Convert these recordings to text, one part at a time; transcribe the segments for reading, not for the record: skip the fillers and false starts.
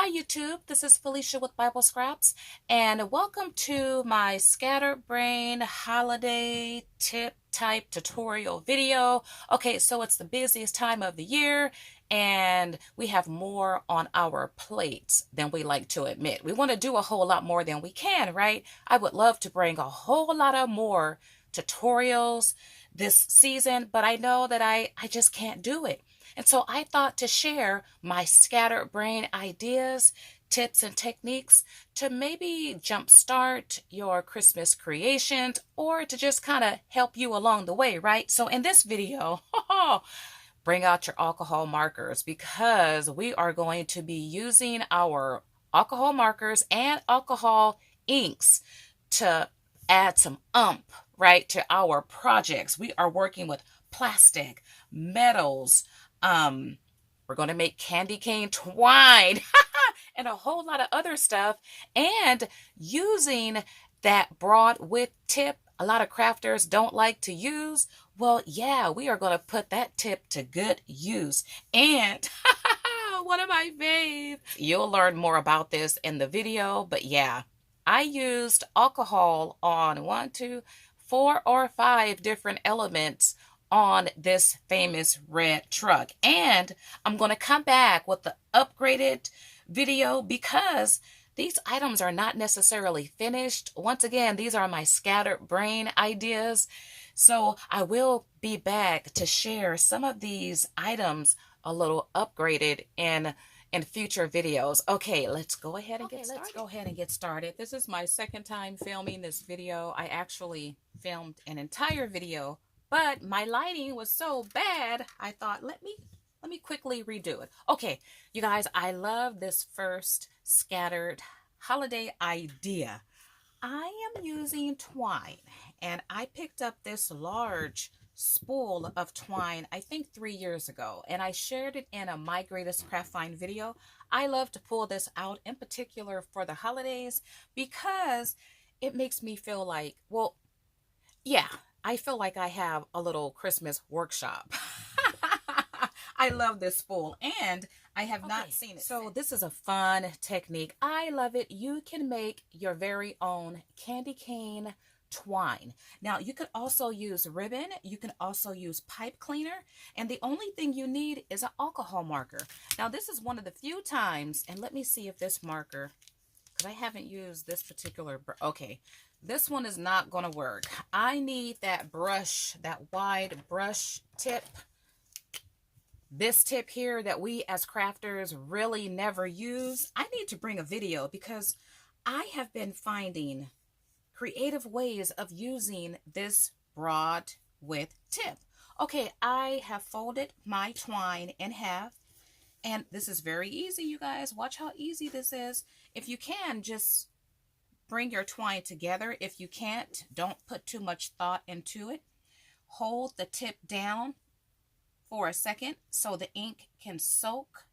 Hi YouTube, this is Felicia with Bible Scraps, and welcome to my scatterbrain holiday tip type tutorial video. Okay, so it's the busiest time of the year and we have more on our plates than we like to admit. We want to do a whole lot more than we can, right? I would love to bring a whole lot of more tutorials this season, but I know that I just can't do it. And so I thought to share my scattered brain ideas, tips, and techniques to maybe jumpstart your Christmas creations or to just kind of help you along the way, right? So in this video, bring out your alcohol markers because we are going to be using our alcohol markers and alcohol inks to add some right, to our projects. We are working with plastic, metals, um, we're going to make candy cane twine and a whole lot of other stuff. And using that broad width tip, a lot of crafters don't like to use. Well, yeah, we are going to put that tip to good use. And one of my faves. You'll learn more about this in the video, but yeah, I used alcohol on 1, 2, 4, or 5 different elements on this famous red truck. And I'm going to come back with the upgraded video because these items are not necessarily finished. Once again, these are my scattered brain ideas. So I will be back to share some of these items a little upgraded in future videos. Okay, let's go ahead and get started. This is my second time filming this video. I actually filmed an entire video, but my lighting was so bad, I thought, let me quickly redo it. Okay, you guys, I love this first scattered holiday idea. I am using twine, and I picked up this large spool of twine, I think 3 years ago, and I shared it in a My Greatest Craft Find video. I love to pull this out in particular for the holidays because it makes me feel like, well, yeah, I feel like I have a little Christmas workshop. I love this spool and I have not seen it. So this is a fun technique. I love it. You can make your very own candy cane twine. Now you could also use ribbon. You can also use pipe cleaner. And the only thing you need is an alcohol marker. Now this is one of the few times, and let me see if this marker, because I haven't used this particular, okay, this one is not going to work. I need that brush, that wide brush tip. This tip here that we as crafters really never use. I need to bring a video because I have been finding creative ways of using this broad width tip. Okay, I have folded my twine in half, and this is very easy, you guys. Watch how easy this is. If you can, just bring your twine together. If you can't, don't put too much thought into it. Hold the tip down for a second so the ink can soak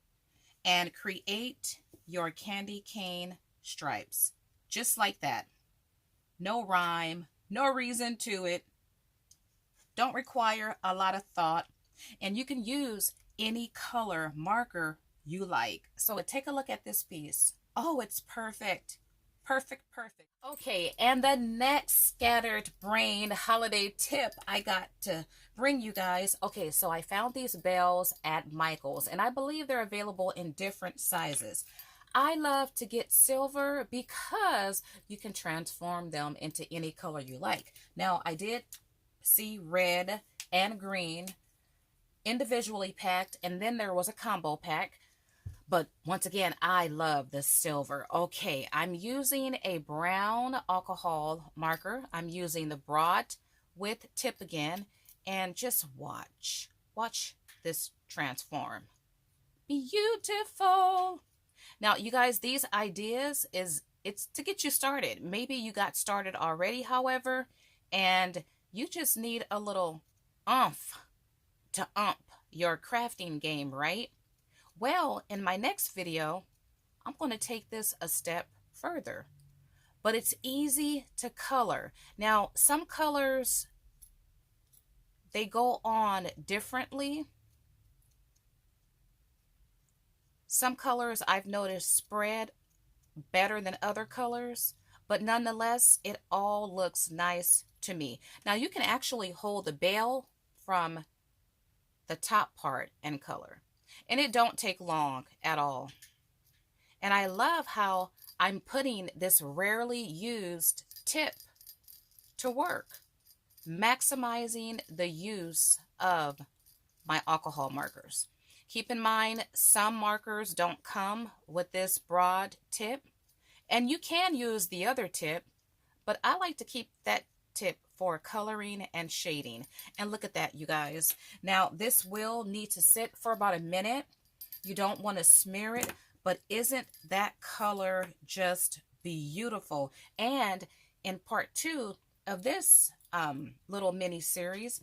and create your candy cane stripes. Just like that. No rhyme, no reason to it. Don't require a lot of thought. And you can use any color marker you like. So take a look at this piece. Oh, it's perfect. Perfect. Okay, and the next scattered brain holiday tip I got to bring you guys. Okay, so I found these bells at Michael's, and I believe they're available in different sizes. I love to get silver because you can transform them into any color you like. Now, I did see red and green individually packed, and then there was a combo pack. But once again, I love the silver. Okay, I'm using a brown alcohol marker. I'm using the broad width tip again. And just watch. Watch this transform. Beautiful. Now, you guys, these ideas it's to get you started. Maybe you got started already, however, and you just need a little oomph to ump your crafting game, right? Well, in my next video, I'm going to take this a step further, but it's easy to color. Now, some colors, they go on differently. Some colors I've noticed spread better than other colors, but nonetheless, it all looks nice to me. Now you can actually hold the bell from the top part and color, and it don't take long at all. And I love how I'm putting this rarely used tip to work, maximizing the use of my alcohol markers. Keep in mind, some markers don't come with this broad tip, and you can use the other tip, but I like to keep that tip for coloring and shading. And look at that, you guys. Now, this will need to sit for about a minute. You don't want to smear it, but isn't that color just beautiful? And in part 2 of this little mini series,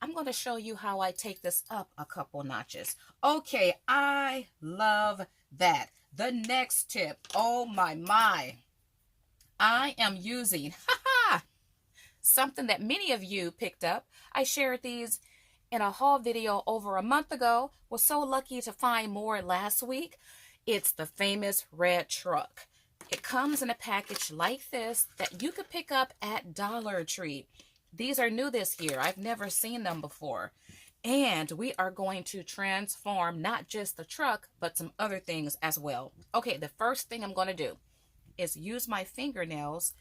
I'm going to show you how I take this up a couple notches. Okay, I love that. The next tip, oh my. I am using something that many of you picked up. I shared these in a haul video over a month ago. Was so lucky to find more last week. It's the famous red truck. It comes in a package like this that you could pick up at Dollar Tree. These are new this year. I've never seen them before. And we are going to transform not just the truck, but some other things as well. Okay, the first thing I'm going to do is use my fingernails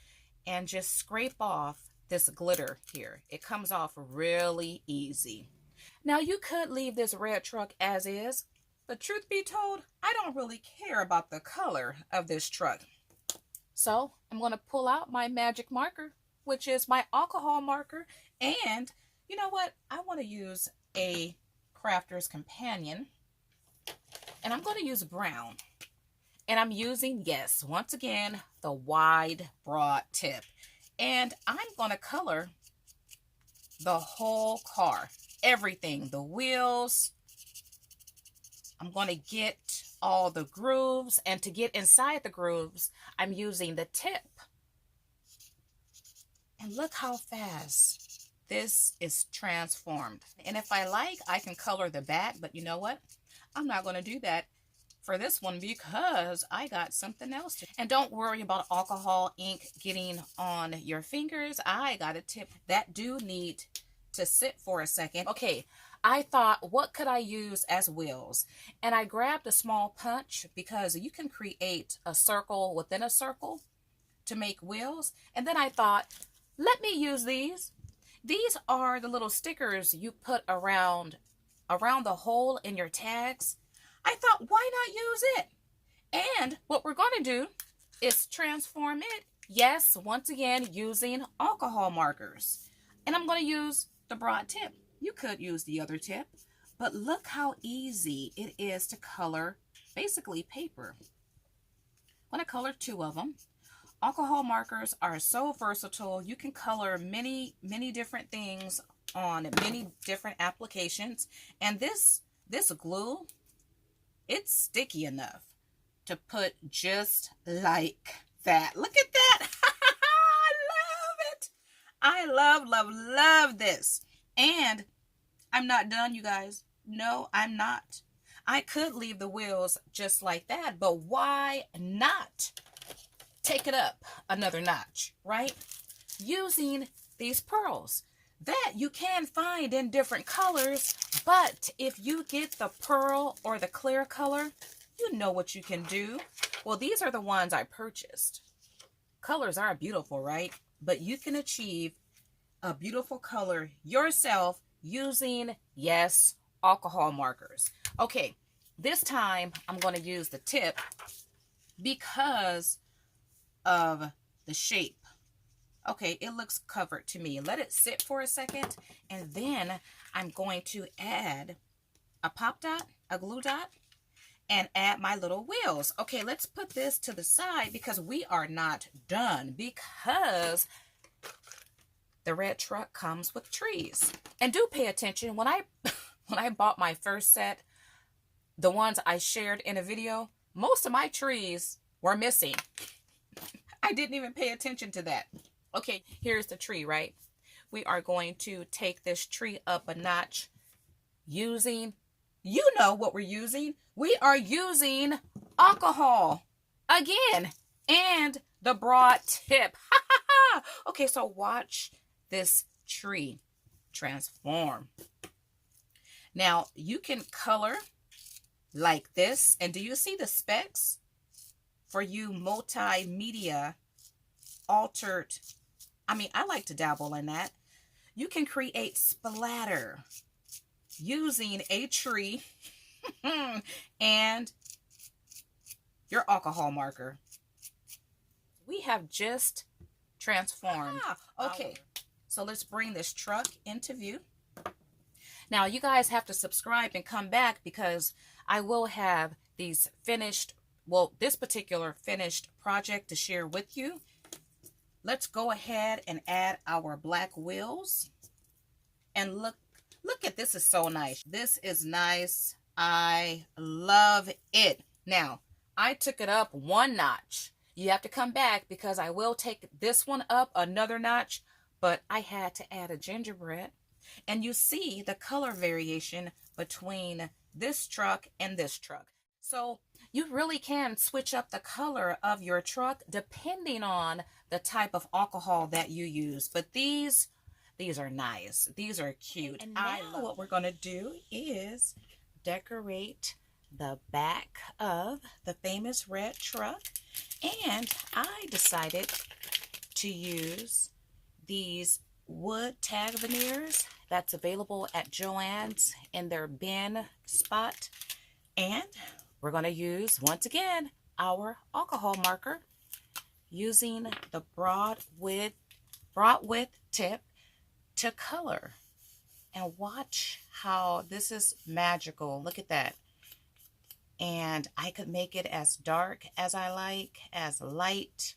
and just scrape off this glitter here. It comes off really easy. Now you could leave this red truck as is, but truth be told, I don't really care about the color of this truck. So I'm going to pull out my magic marker, which is my alcohol marker. And you know what? I want to use a Crafter's Companion. And I'm going to use brown. And I'm using, yes, once again, the wide, broad tip. And I'm going to color the whole car. Everything. The wheels. I'm going to get all the grooves. And to get inside the grooves, I'm using the tip. And look how fast this is transformed. And if I like, I can color the back. But you know what? I'm not going to do that for this one because I got something else to. And don't worry about alcohol ink getting on your fingers. I got a tip that do need to sit for a second. Okay, I thought, what could I use as wheels? And I grabbed a small punch because you can create a circle within a circle to make wheels. And then I thought, let me use these. These are the little stickers you put around the hole in your tags. I thought, why not use it? And what we're going to do is transform it. Yes, once again, using alcohol markers. And I'm going to use the broad tip. You could use the other tip, but look how easy it is to color basically paper. I'm going to color 2 of them. Alcohol markers are so versatile. You can color many different things on many different applications. And this glue, it's sticky enough to put just like that. Look at that. I love it. I love this. And I'm not done, you guys. No, I'm not. I could leave the wheels just like that, but why not take it up another notch, right? Using these pearls that you can find in different colors, but if you get the pearl or the clear color, you know what you can do. Well, these are the ones I purchased. Colors are beautiful, right? But you can achieve a beautiful color yourself using, yes, alcohol markers. Okay, this time I'm going to use the tip because of the shape. Okay, it looks covered to me. Let it sit for a second, and then I'm going to add a pop dot, a glue dot, and add my little wheels. Okay, let's put this to the side because we are not done, because the red truck comes with trees. And do pay attention, when I bought my first set, the ones I shared in a video, most of my trees were missing. I didn't even pay attention to that. Okay, here's the tree, right? We are going to take this tree up a notch using You know what we're using. We are using alcohol again and the broad tip. Okay, so watch this tree transform. Now you can color like this. And do you see the specs? For you multimedia altered, I like to dabble in that. You can create splatter using a tree and your alcohol marker. We have just transformed. Okay, so let's bring this truck into view. Now you guys have to subscribe and come back because I will have these finished, well, this particular finished project to share with you. Let's go ahead and add our black wheels. And look at this, is so nice. This is nice. I love it. Now, I took it up one notch. You have to come back because I will take this one up another notch, but I had to add a gingerbread. And you see the color variation between this truck and this truck. So you really can switch up the color of your truck depending on the type of alcohol that you use. But these are nice. These are cute. And now what we're going to do is decorate the back of the famous red truck. And I decided to use these wood tag veneers that's available at Joann's in their bin spot. And we're going to use, once again, our alcohol marker using the broad width tip to color. And watch how this is magical. Look at that. And I could make it as dark as I like, as light.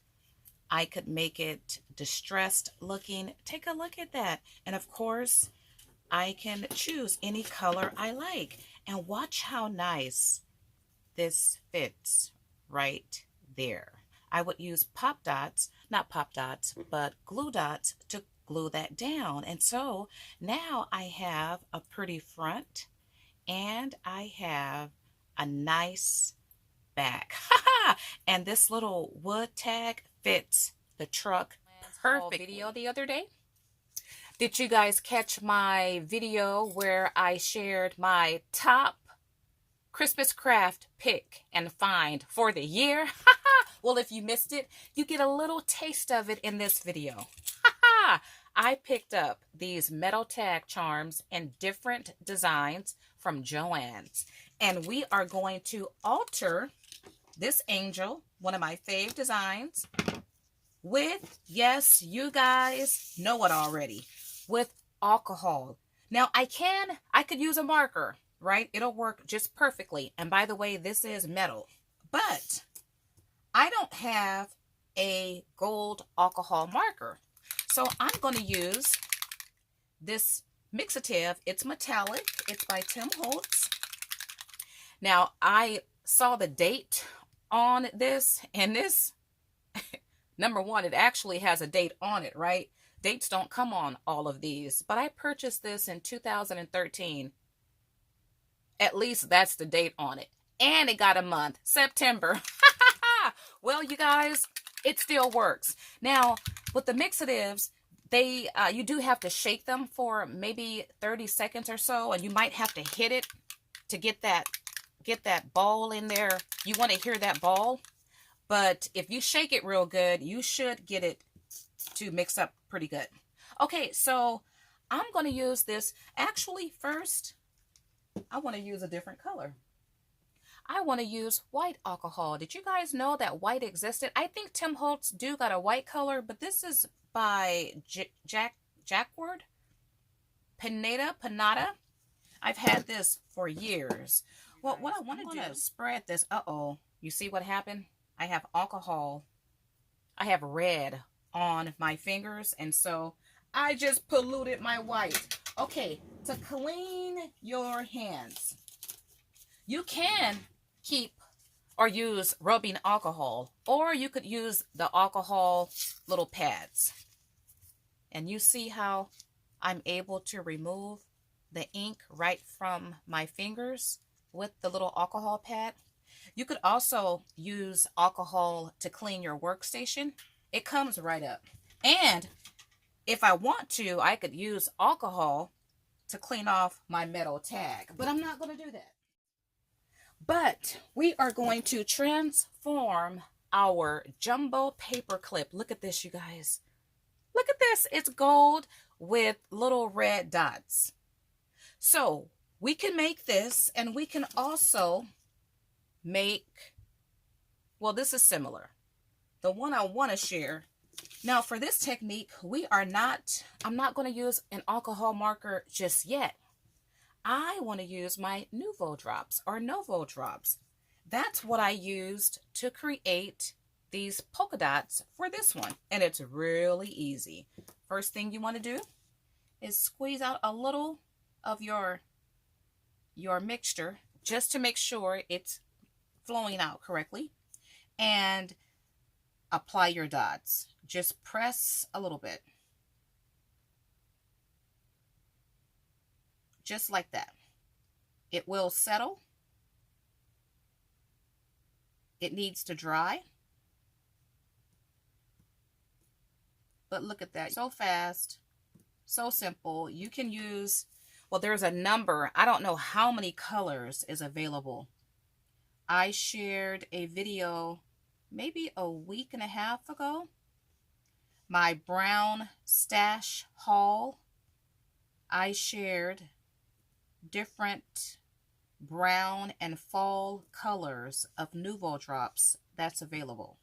I could make it distressed looking. Take a look at that. And of course, I can choose any color I like. And watch how nice this fits right there. I would use pop dots, not pop dots, but glue dots to glue that down. And so now I have a pretty front and I have a nice back. And this little wood tag fits the truck perfectly. Video the other day. Did you guys catch my video where I shared my top Christmas craft pick and find for the year? Well, if you missed it, you get a little taste of it in this video. I picked up these metal tag charms in different designs from Joann's. And we are going to alter this angel, one of my fave designs, with, yes, you guys know it already, with alcohol. Now, I could use a marker, right? It'll work just perfectly. And by the way, this is metal. But I don't have a gold alcohol marker. So I'm going to use this mixative. It's metallic. It's by Tim Holtz. Now, I saw the date on this, and this, number one, it actually has a date on it, right? Dates don't come on all of these, but I purchased this in 2013. At least that's the date on it. And it got a month, September. Well, you guys, it still works. Now, with the mixatives, you do have to shake them for maybe 30 seconds or so, and you might have to hit it to get that ball in there. You want to hear that ball, but if you shake it real good, you should get it to mix up pretty good. Okay, so I'm going to use this. Actually, first, I want to use a different color. I want to use white alcohol. Did you guys know that white existed? I think Tim Holtz do got a white color, but this is by Jacquard Panada. I've had this for years. Well, what I want to do is spread this. Uh-oh. You see what happened? I have alcohol. I have red on my fingers, and so I just polluted my white. Okay, to clean your hands, you can keep or use rubbing alcohol, or you could use the alcohol little pads. And you see how I'm able to remove the ink right from my fingers with the little alcohol pad. You could also use alcohol to clean your workstation. It comes right up. And if I want to, I could use alcohol to clean off my metal tag, but I'm not going to do that. But we are going to transform our jumbo paper clip. Look at this, you guys. Look at this. It's gold with little red dots. So we can make this, and we can also make, well, this is similar. The one I want to share. Now for this technique, I'm not going to use an alcohol marker just yet. I want to use my Nuvo drops or Novo drops. That's what I used to create these polka dots for this one. And it's really easy. First thing you want to do is squeeze out a little of your mixture just to make sure it's flowing out correctly. And apply your dots. Just press a little bit. Just like that. It will settle. It needs to dry. But look at that. So fast. So simple. You can use, well, there's a number. I don't know how many colors is available. I shared a video maybe a week and a half ago. My brown stash haul. I shared different brown and fall colors of Nuvo drops that's available.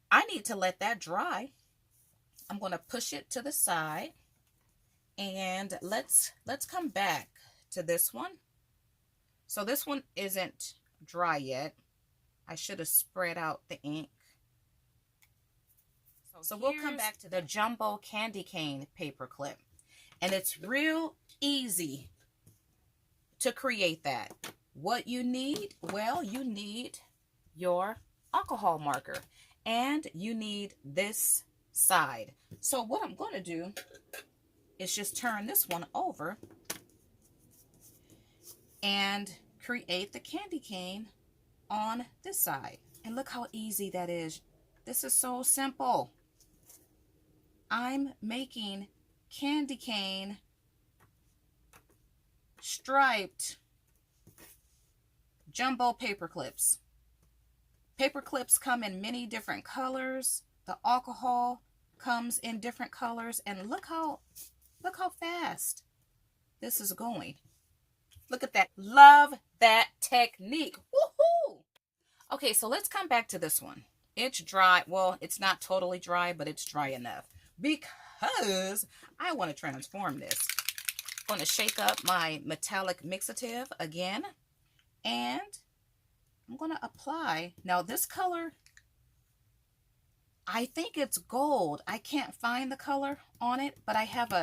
I need to let that dry. I'm going to push it to the side, and let's come back to this one. So this one isn't dry yet. I should have spread out the ink. So we'll come back to the jumbo candy cane paper clip, and it's real easy to create that. What you need? Well, you need your alcohol marker, and you need this side. So what I'm going to do is just turn this one over and create the candy cane on this side. And look how easy that is. This is so simple. I'm making candy cane striped jumbo paper clips. Paper clips come in many different colors. The alcohol comes in different colors, and look how fast this is going. Look at that. Love that technique. Woohoo! Okay, so let's come back to this one. It's dry. Well, it's not totally dry, but it's dry enough because I want to transform this. I'm going to shake up my metallic mixative again, and I'm going to apply. Now this color, I think it's gold. I can't find the color on it, but I have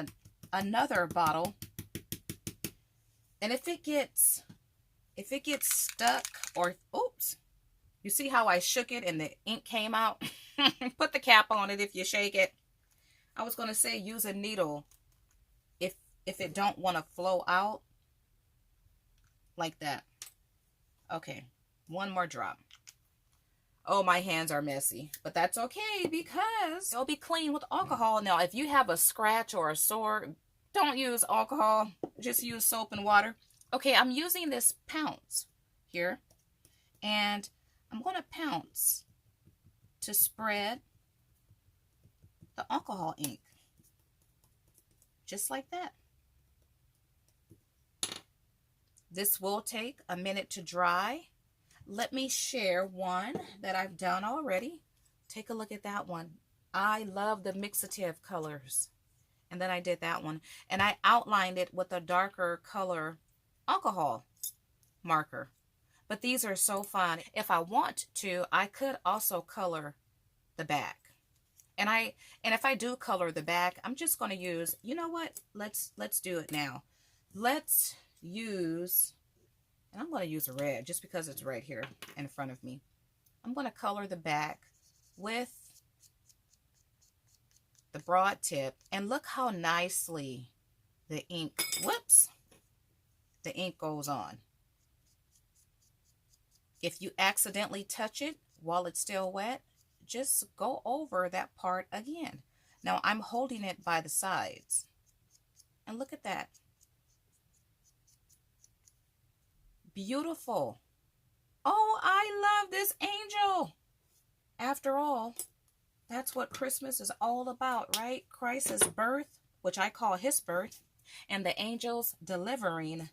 another bottle. And if it gets stuck, or oops, you see how I shook it and the ink came out? Put the cap on it if you shake it. I was going to say use a needle if it don't want to flow out like that. Okay, one more drop. Oh, my hands are messy, but that's okay because they'll be clean with alcohol. Now, if you have a scratch or a sore, don't use alcohol. Just use soap and water. Okay, I'm using this pounce here, and I'm going to pounce to spread the alcohol ink. Just like that. This will take a minute to dry. Let me share one that I've done already. Take a look at that one. I love the mixative colors. And then I did that one. And I outlined it with a darker color alcohol marker. But these are so fun. If I want to, I could also color the back. And if I do color the back, I'm just going to use, you know what? Let's do it now. Let's use, and I'm going to use a red just because it's right here in front of me. I'm going to color the back with the broad tip, and look how nicely the ink, whoops, the ink goes on. If you accidentally touch it while it's still wet, just go over that part again. Now I'm holding it by the sides. And look at that. Beautiful. Oh, I love this angel. After all, that's what Christmas is all about, right? Christ's birth, which I call his birth, and the angels delivering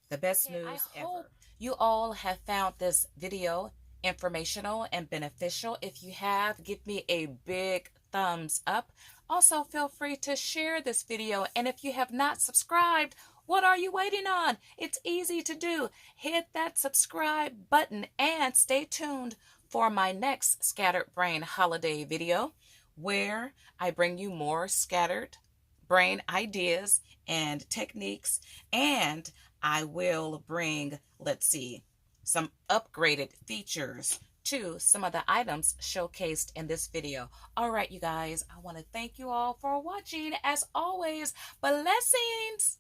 the best news ever. I hope you all have found this video informational and beneficial. If you have, give me a big thumbs up. Also, feel free to share this video. And if you have not subscribed, what are you waiting on? It's easy to do. Hit that subscribe button and stay tuned for my next Scattered Brain holiday video, where I bring you more scattered brain ideas and techniques, and I will bring, let's see, some upgraded features to some of the items showcased in this video. All right, you guys, I want to thank you all for watching. As always, blessings.